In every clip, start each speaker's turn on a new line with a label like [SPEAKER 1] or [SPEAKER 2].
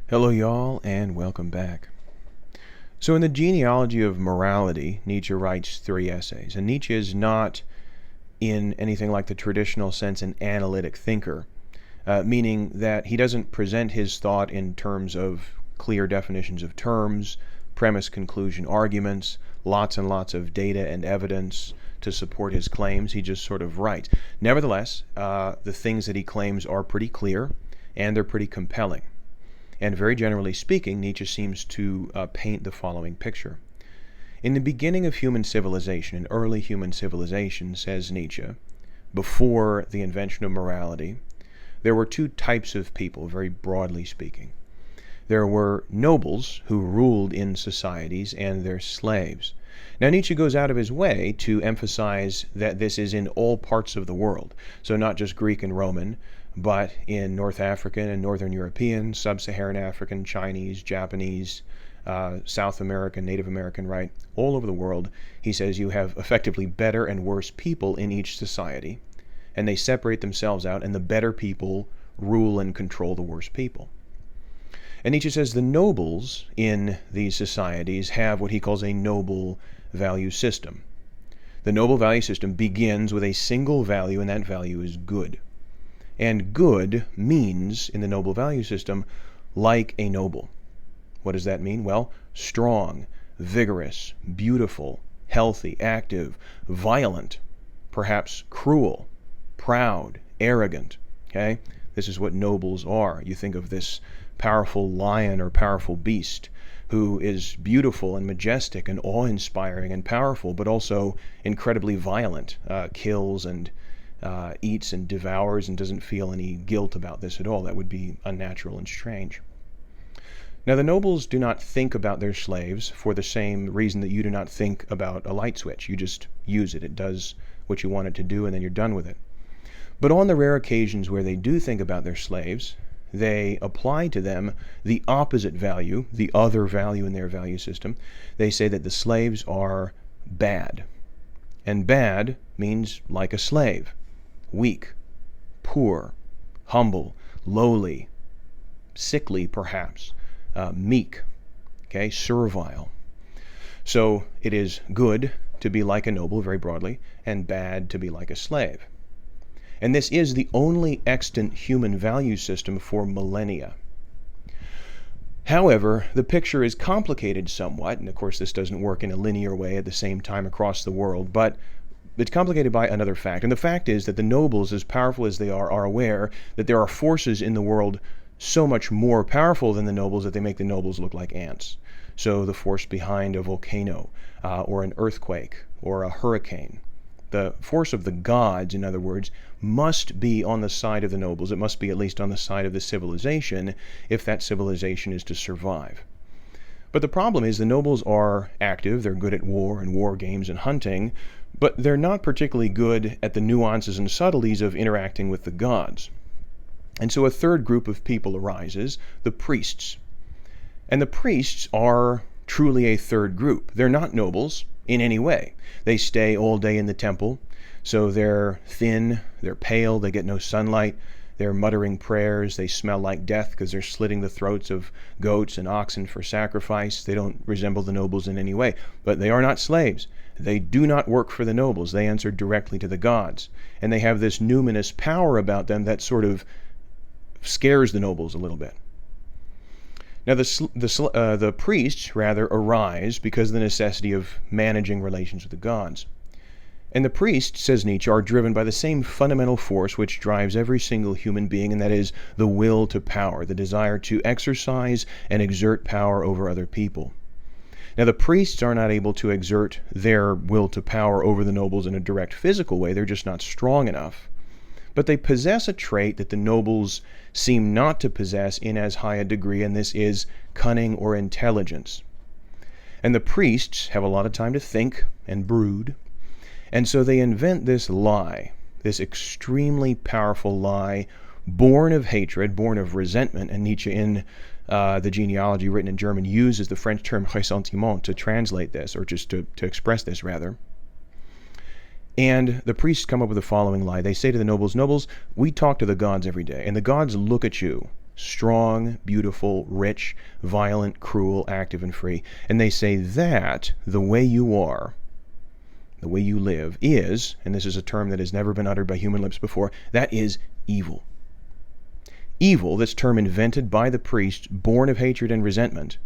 [SPEAKER 1] Hello, y'all, and welcome back. So, in the Genealogy of Morality, Nietzsche writes 3 essays. And Nietzsche is not, in anything like the traditional sense, an analytic thinker, meaning that he doesn't present his thought in terms of clear definitions of terms, premise, conclusion, arguments, lots and lots of data and evidence to support his claims. He just sort of writes. Nevertheless, the things that he claims are pretty clear, and they're pretty compelling. And very generally speaking, Nietzsche seems to paint the following picture. In the beginning of human civilization, in early human civilization, says Nietzsche, before the invention of morality, there were 2 types of people, very broadly speaking. There were nobles who ruled in societies and their slaves. Now, Nietzsche goes out of his way to emphasize that this is in all parts of the world, so not just Greek and Roman, but in North African and Northern European, Sub-Saharan African, Chinese, Japanese, South American, Native American, right? All over the world, he says you have effectively better and worse people in each society, and they separate themselves out, and the better people rule and control the worse people. And Nietzsche says the nobles in these societies have what he calls a noble value system. The noble value system begins with a single value, and that value is good. And good means, in the noble value system, like a noble. What does that mean? Well, strong, vigorous, beautiful, healthy, active, violent, perhaps cruel, proud, arrogant. Okay? This is what nobles are. You think of this powerful lion or powerful beast who is beautiful and majestic and awe-inspiring and powerful, but also incredibly violent, kills and eats and devours and doesn't feel any guilt about this at all. That would be unnatural and strange. Now, the nobles do not think about their slaves for the same reason that you do not think about a light switch. You just use it. It does what you want it to do, and then you're done with it. But on the rare occasions where they do think about their slaves, they apply to them the opposite value, the other value in their value system. They say that the slaves are bad. And bad means like a slave. Weak, poor, humble, lowly, sickly perhaps, meek, okay, servile. So it is good to be like a noble, very broadly, and bad to be like a slave. And this is the only extant human value system for millennia. However, the picture is complicated somewhat, and of course this doesn't work in a linear way at the same time across the world, but it's complicated by another fact. And the fact is that the nobles, as powerful as they are aware that there are forces in the world so much more powerful than the nobles that they make the nobles look like ants. So the force behind a volcano, or an earthquake, or a hurricane. The force of the gods, in other words, must be on the side of the nobles. It must be at least on the side of the civilization if that civilization is to survive. But the problem is the nobles are active, they're good at war and war games and hunting, but they're not particularly good at the nuances and subtleties of interacting with the gods. And so a third group of people arises, the priests. And the priests are truly a third group. They're not nobles in any way. They stay all day in the temple, so they're thin, they're pale, they get no sunlight, they're muttering prayers, they smell like death because they're slitting the throats of goats and oxen for sacrifice. They don't resemble the nobles in any way, but they are not slaves. They do not work for the nobles. They answer directly to the gods. And they have this numinous power about them that sort of scares the nobles a little bit. Now, the priests, rather, arise because of the necessity of managing relations with the gods. And the priests, says Nietzsche, are driven by the same fundamental force which drives every single human being, and that is the will to power, the desire to exercise and exert power over other people. Now, the priests are not able to exert their will to power over the nobles in a direct physical way. They're just not strong enough. But they possess a trait that the nobles seem not to possess in as high a degree, and this is cunning or intelligence. And the priests have a lot of time to think and brood, and so they invent this lie, this extremely powerful lie, born of hatred, born of resentment. And Nietzsche, in the Genealogy written in German, uses the French term ressentiment to translate this, or just to express this rather. And the priests come up with the following lie. They say to the nobles, "Nobles, we talk to the gods every day, and the gods look at you strong, beautiful, rich, violent, cruel, active, and free. And they say that the way you are, the way you live is, and this is a term that has never been uttered by human lips before, that is evil. Evil, this term invented by the priest, born of hatred and resentment,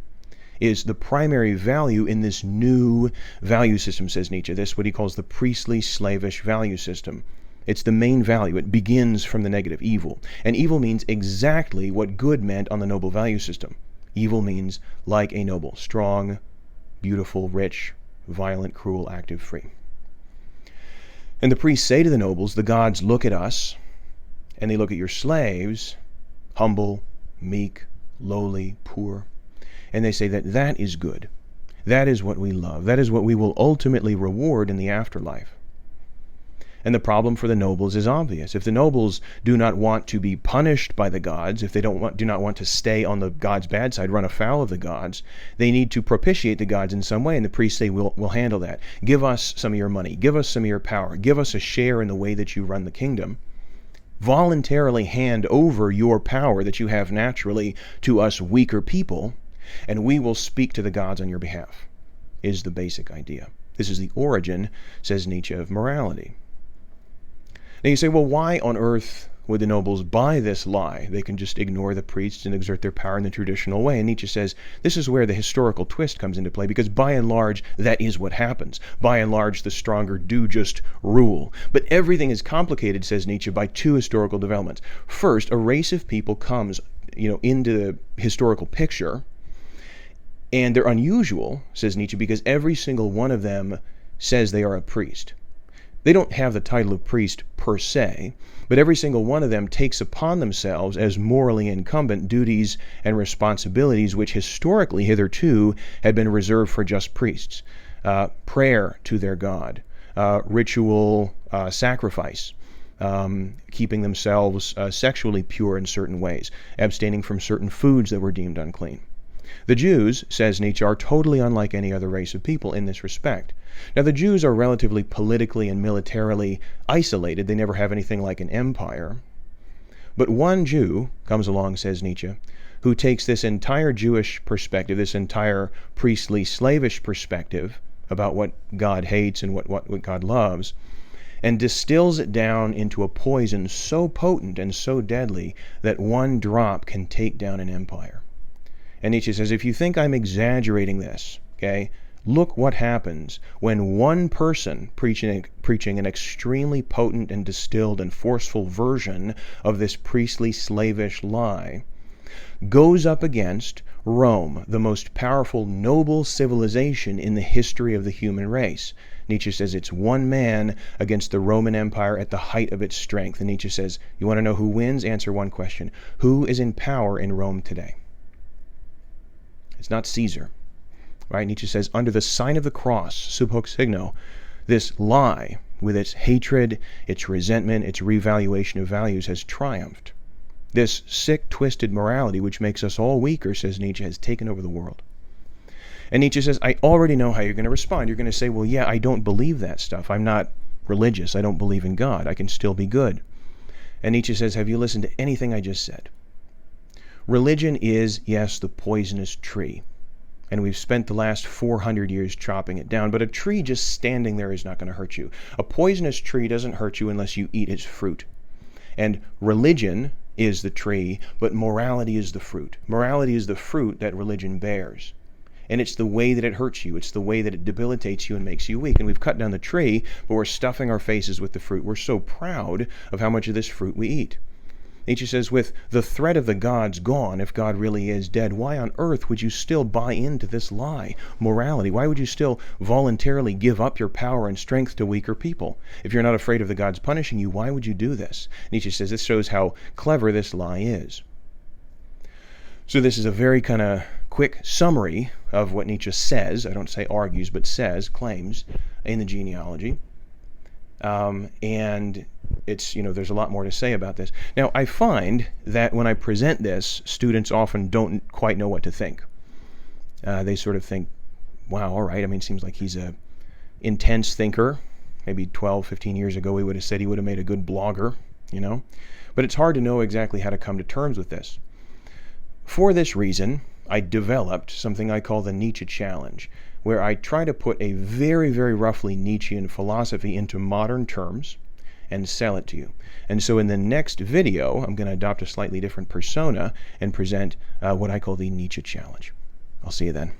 [SPEAKER 1] is the primary value in this new value system, says Nietzsche. This is what he calls the priestly, slavish value system. It's the main value. It begins from the negative, evil. And evil means exactly what good meant on the noble value system. Evil means like a noble, strong, beautiful, rich, violent, cruel, active, free. And the priests say to the nobles, the gods look at us, and they look at your slaves, humble, meek, lowly, poor, and they say that that is good. That is what we love. That is what we will ultimately reward in the afterlife. And the problem for the nobles is obvious. If the nobles do not want to be punished by the gods, if they do not want to stay on the gods' bad side, run afoul of the gods, they need to propitiate the gods in some way. And the priests say, we'll handle that. Give us some of your money. Give us some of your power. Give us a share in the way that you run the kingdom. Voluntarily hand over your power that you have naturally to us weaker people, and we will speak to the gods on your behalf, is the basic idea. This is the origin, says Nietzsche, of morality. Now you say, well, why on earth would the nobles buy this lie? They can just ignore the priests and exert their power in the traditional way. And Nietzsche says this is where the historical twist comes into play, because by and large, that is what happens. By and large, the stronger do just rule. But everything is complicated, says Nietzsche, by two historical developments. First, a race of people comes, into the historical picture, and they're unusual, says Nietzsche, because every single one of them says they are a priest. They don't have the title of priest per se, but every single one of them takes upon themselves as morally incumbent duties and responsibilities which historically hitherto had been reserved for just priests. Prayer to their God, ritual sacrifice, keeping themselves sexually pure in certain ways, abstaining from certain foods that were deemed unclean. The Jews, says Nietzsche, are totally unlike any other race of people in this respect. Now, the Jews are relatively politically and militarily isolated. They never have anything like an empire. But one Jew comes along, says Nietzsche, who takes this entire Jewish perspective, this entire priestly, slavish perspective about what God hates and what God loves, and distills it down into a poison so potent and so deadly that one drop can take down an empire. And Nietzsche says, if you think I'm exaggerating this, okay, look what happens when one person preaching an extremely potent and distilled and forceful version of this priestly, slavish lie goes up against Rome, the most powerful, noble civilization in the history of the human race. Nietzsche says it's one man against the Roman Empire at the height of its strength. And Nietzsche says, you want to know who wins? Answer one question. Who is in power in Rome today? It's not Caesar, right? Nietzsche says, under the sign of the cross, sub hoc signo, this lie, with its hatred, its resentment, its revaluation of values, has triumphed. This sick, twisted morality, which makes us all weaker, says Nietzsche, has taken over the world. And Nietzsche says, I already know how you're going to respond. You're going to say, well, yeah, I don't believe that stuff. I'm not religious. I don't believe in God. I can still be good. And Nietzsche says, have you listened to anything I just said? Religion is, yes, the poisonous tree. And we've spent the last 400 years chopping it down. But a tree just standing there is not going to hurt you. A poisonous tree doesn't hurt you unless you eat its fruit. And religion is the tree, but morality is the fruit. Morality is the fruit that religion bears. And it's the way that it hurts you. It's the way that it debilitates you and makes you weak. And we've cut down the tree, but we're stuffing our faces with the fruit. We're so proud of how much of this fruit we eat. Nietzsche says, with the threat of the gods gone, if God really is dead, why on earth would you still buy into this lie, morality? Why would you still voluntarily give up your power and strength to weaker people? If you're not afraid of the gods punishing you, why would you do this? Nietzsche says this shows how clever this lie is. So this is a very kind of quick summary of what Nietzsche says. I don't say argues, but says, claims, in the Genealogy. And it's, there's a lot more to say about this. Now, I find that when I present this, students often don't quite know what to think. They sort of think, wow, all right, it seems like he's a intense thinker. Maybe 12, 15 years ago, we would have said he would have made a good blogger, But it's hard to know exactly how to come to terms with this. For this reason, I developed something I call the Nietzsche challenge, where I try to put a very, very roughly Nietzschean philosophy into modern terms and sell it to you. And so in the next video, I'm going to adopt a slightly different persona and present what I call the Nietzsche challenge. I'll see you then.